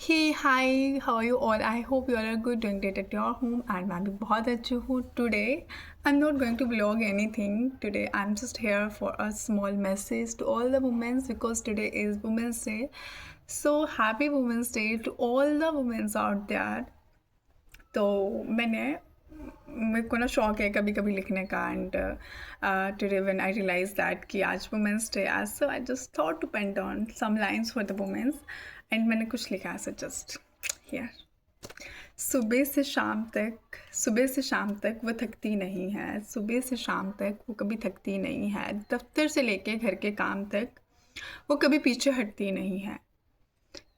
Hey, hi, how are you all? I hope you all are good, doing great at your home, and मैं भी बहुत अच्छी हूँ. Today, I'm not going to vlog anything. Today, I'm just here for a small message to all the women because today is Women's Day. So happy Women's Day to all the women out there. तो मेरे को ना शौक है कभी कभी लिखने का and today when I realise that कि आज वुमेंस डे आज so I just thought to pen down some lines for the women's and मैंने कुछ लिखा है सो जस्ट हियर. सुबह से शाम तक वो थकती नहीं है. सुबह से शाम तक वो कभी थकती नहीं है. दफ्तर से लेके घर के काम तक वो कभी पीछे हटती नहीं है.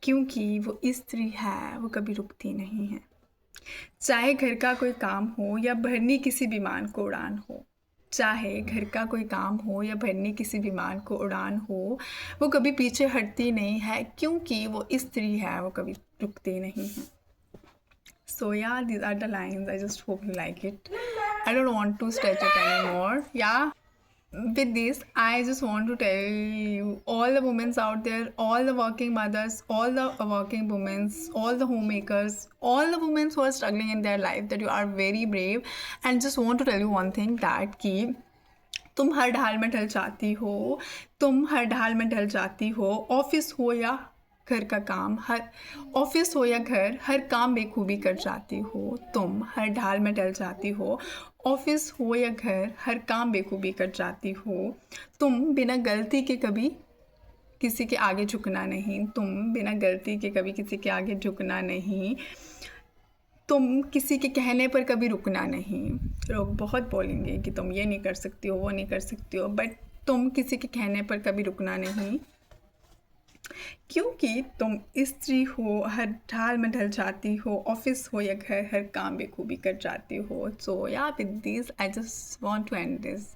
क्योंकि वो स्त्री है, वो कभी रुकती नहीं है. चाहे घर का कोई काम हो या भरनी किसी विमान को उड़ान हो. चाहे घर का कोई काम हो या भरनी किसी विमान को उड़ान हो, वो कभी पीछे हटती नहीं है. क्योंकि वो स्त्री है, वो कभी रुकती नहीं है. So yeah, these are the lines. I just hope you like it. I don't want to stretch it anymore. Yeah. With this, I just want to tell you, all the women out there, all the working mothers, all the working women, all the homemakers, all the women who are struggling in their life, that you are very brave. And just want to tell you one thing, that कि तुम हर ढाल में ढल जाती हो. तुम हर ढाल में ढल जाती हो. ऑफिस हो या घर का काम, हर ऑफिस हो या घर, हर काम बेखूबी कर जाती हो. तुम हर ढाल में ढल जाती हो. ऑफिस हो या घर, हर काम बेखूबी कर जाती हो. तुम बिना गलती के कभी किसी के आगे झुकना नहीं. तुम बिना गलती के कभी किसी के आगे झुकना नहीं. तुम किसी के कहने पर कभी रुकना नहीं. लोग बहुत बोलेंगे कि तुम ये नहीं कर सकती हो, वो नहीं कर सकती हो, बट तुम किसी के कहने पर कभी रुकना नहीं. क्योंकि तुम स्त्री हो, हर ढाल में ढल जाती हो. ऑफिस हो या घर, हर काम बेखूबी कर जाती हो. So yeah with this I just want to end this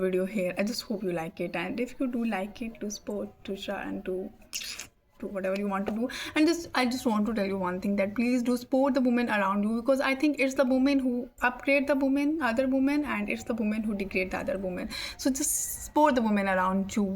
video here. I just hope you like it, and if you do like it, to support, to share, and to whatever you want to do. And I just want to tell you one thing, that please do support the women around you, because I think it's the women who upgrade the other women, and it's the women who degrade the other women. So just support the women around you.